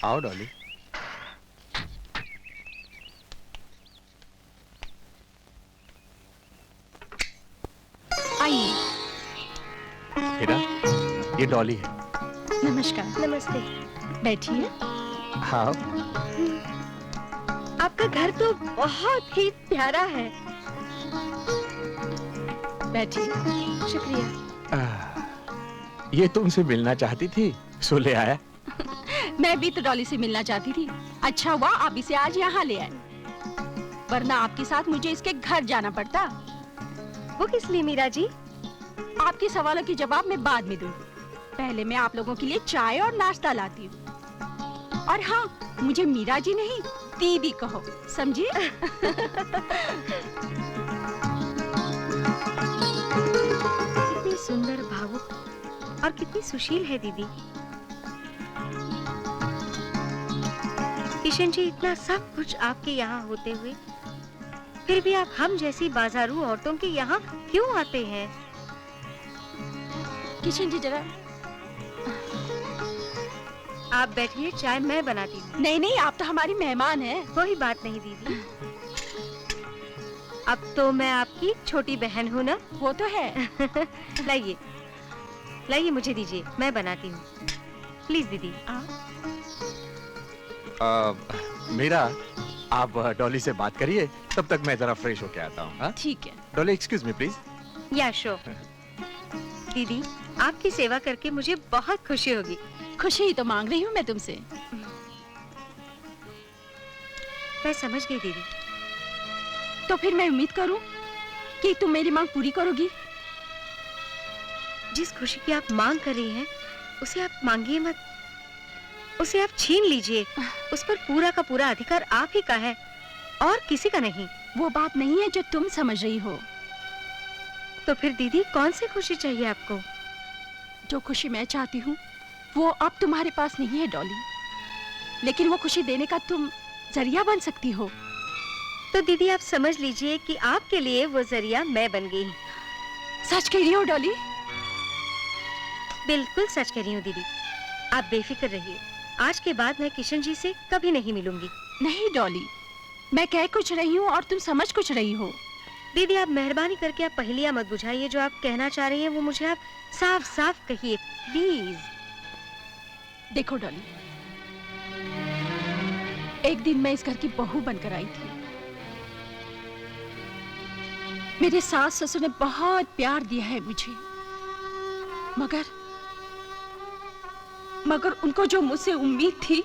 आओ डॉली। आइए। हीरा, ये डॉली है। नमस्कार। नमस्ते। बैठिए। हाँ। आपका घर तो बहुत ही प्यारा है। बैठिए। शुक्रिया। ये तुमसे मिलना चाहती थी, सो ले आया। मैं भी तो डॉली से मिलना चाहती थी। अच्छा हुआ आप इसे आज यहाँ ले आए, वरना आपके साथ मुझे इसके घर जाना पड़ता। वो किस लिए मीरा जी? आपके सवालों के जवाब मैं बाद में दूंगी। पहले मैं आप लोगों के लिए चाय और नाश्ता लाती हूँ। और हाँ, मुझे मीरा जी नहीं दीदी कहो, समझिए? कितनी सुंदर, भावुक और कितनी सुशील है दीदी। किशन जी, इतना सब कुछ आपके यहाँ होते हुए फिर भी आप हम जैसी बाजारू औरतों के यहाँ क्यों आते हैं? किशन जी जरा। आप बैठिए, चाय मैं बनाती हूँ। नहीं नहीं, आप तो हमारी मेहमान हैं। कोई बात नहीं दीदी, अब तो मैं आपकी छोटी बहन हूँ ना। वो तो है। लाइए लाइए, मुझे दीजिए, मैं बनाती हूँ। प्लीज दीदी। मीरा, आप डॉली से बात करिए, तब तक मैं जरा फ्रेश होके आता हूँ। ठीक है। Dolly, excuse me please. या श्योर। दीदी, आपकी सेवा करके मुझे बहुत खुशी होगी। खुशी ही तो मांग रही हूँ मैं तुमसे। मैं समझ गई दीदी। तो फिर मैं उम्मीद करूँ कि तुम मेरी मांग पूरी करोगी। जिस खुशी की आप मांग कर रही हैं, उसे आप मांगिए मत, उसे आप छीन लीजिए। उस पर पूरा का पूरा अधिकार आप ही का है और किसी का नहीं। वो बात नहीं है जो तुम समझ रही हो। तो फिर दीदी, कौन सी खुशी चाहिए आपको? जो खुशी मैं चाहती हूँ वो अब तुम्हारे पास नहीं है डॉली, लेकिन वो खुशी देने का तुम जरिया बन सकती हो। तो दीदी, आप समझ लीजिए कि आपके लिए वो जरिया मैं बन गई। सच कह रही हो डॉली? बिल्कुल सच कह रही हूँ दीदी। आप बेफिक्र रहिए, आज के बाद मैं किशन जी से कभी नहीं मिलूंगी। नहीं डॉली, मैं कह कुछ रही हूँ और तुम समझ कुछ रही हो। दीदी, आप मेहरबानी करके आप पहेलियां मत बुझाइए। जो आप कहना चाह रही हैं वो मुझे आप साफ साफ कहिए, प्लीज। देखो डॉली, एक दिन मैं इस घर की बहू बनकर आई थी। मेरे सास ससुर ने बहुत प्यार दिया है मुझे, मगर उनको जो मुझसे उम्मीद थी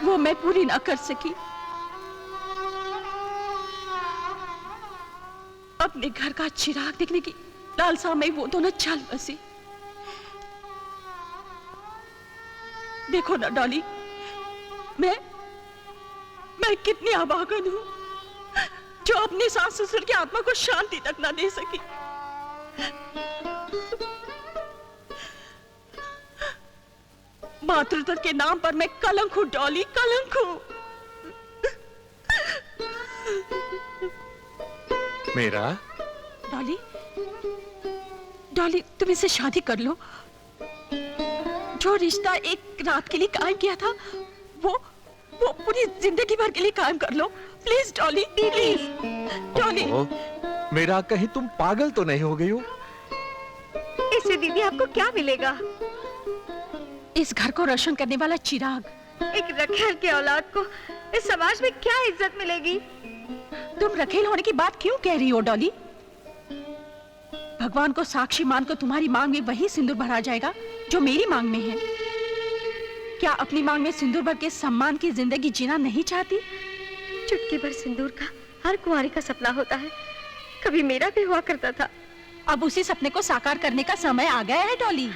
वो मैं पूरी ना कर सकी। अपने घर का चिराग देखने की लालसा में वो दोनों चल बसे। देखो ना डॉली, मैं कितनी अभागन हूं जो अपने सास ससुर की आत्मा को शांति तक ना दे सकी। मातृत्व के नाम पर मैं कलंक हूं डॉली, कलंक हूं। मीरा। डॉली, डॉली, तुम इससे शादी कर लो। जो रिश्ता एक रात के लिए कायम किया था वो पूरी जिंदगी भर के लिए कायम कर लो। Please Dolly, please Dolly. Meera, कहीं तुम पागल तो नहीं हो गई हो? इससे दीदी आपको क्या मिलेगा? इस घर को रोशन करने वाला चिराग। एक रखेल के औलाद को इस समाज में क्या इज्जत मिलेगी? तुम रखेल होने की बात क्यों कह रही हो डॉली? भगवान को साक्षी मानकर तुम्हारी मांग में वही सिंदूर भरा जाएगा जो मेरी मांग में है। क्या अपनी मांग में सिंदूर भर के सम्मान की जिंदगी जीना नहीं चाहती? चुटकी भर सिंदूर का हर कुंवारी का सपना होता है, कभी मेरा भी हुआ करता था। अब उसी सपने को साकार करने का समय आ गया है डॉली।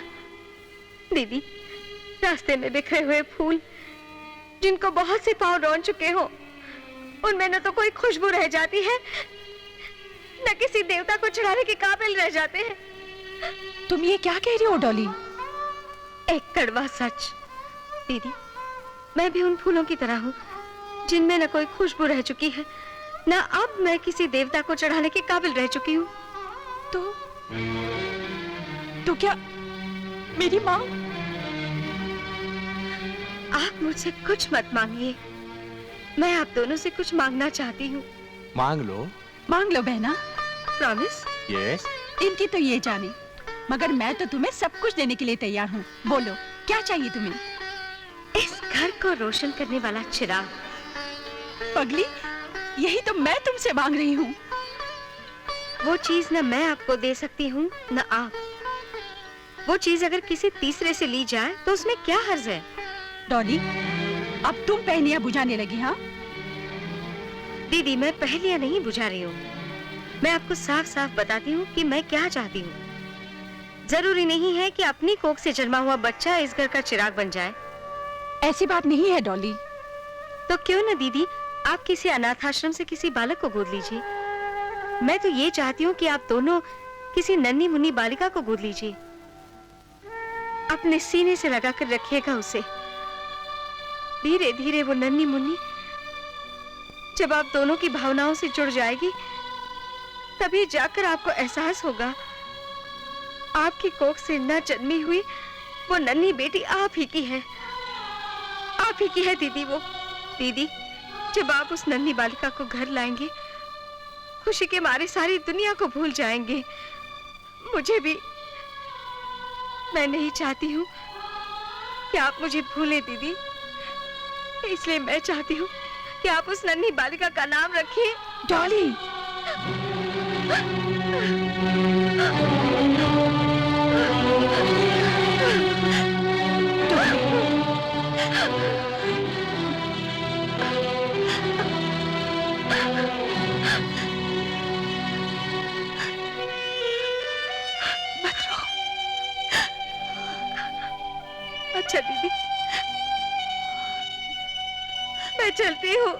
दीदी, रास्ते में बिखरे हुए फूल जिनको बहुत से पांव रौन चुके हो, उनमें न तो कोई खुशबू रह जाती है, न किसी देवता को चढ़ाने के काबिल रह जाते हैं। तुम ये क्या कह रही हो डॉली? एक कड़वा सच दीदी, मैं भी उन फूलों की तरह हूँ जिनमें न कोई खुशबू रह चुकी है, न अब मैं किसी देवता को चढ़ाने के काबिल रह चुकी हूँ। तो क्या मेरी माँ आप मुझसे कुछ मत मांगिए। मैं आप दोनों से कुछ मांगना चाहती हूँ। मांग लो। मांग लो बहना। प्रॉमिस? यस। इनकी तो ये जाने, मगर मैं तो तुम्हें सब कुछ देने के लिए तैयार हूँ। बोलो क्या चाहिए तुम्हें? इस घर को रोशन करने वाला चिराग। पगली, यही तो मैं तुमसे मांग रही हूँ। वो चीज न मैं आपको दे सकती हूँ न आप। वो चीज अगर किसी तीसरे से ली जाए तो उसमें क्या हर्ज है? डॉली, अब तुम पहनियां बुझाने लगी। हाँ दीदी, मैं पहेलियां नहीं बुझा रही हूँ। मैं आपको साफ साफ बताती हूँ कि मैं क्या चाहती हूँ। जरूरी नहीं है कि अपनी कोख से जन्मा हुआ बच्चा इस घर का चिराग बन जाए। ऐसी बात नहीं है डॉली। तो क्यों न दीदी, आप किसी अनाथ आश्रम से किसी बालक को गोद लीजिए। मैं तो ये चाहती हूँ कि आप दोनों किसी नन्ही मुन्नी बालिका को गोद लीजिए। अपने सीने से लगाकर रखिएगा उसे। धीरे धीरे वो नन्ही मुन्नी जब आप दोनों की भावनाओं से जुड़ जाएगी, तभी जाकर आपको एहसास होगा आपकी कोख से न जन्मी हुई वो नन्ही बेटी आप ही की है। आप ही की है दीदी वो। दीदी, जब आप उस नन्ही बालिका को घर लाएंगे, खुशी के मारे सारी दुनिया को भूल जाएंगे। मुझे भी। मैं नहीं चाहती हूँ कि आप मुझे भूलें दीदी। इसलिए मैं चाहती हूँ कि आप उस नन्ही बालिका का नाम रखिए डॉली। अच्छा दीदी, मैं चलती हूँ।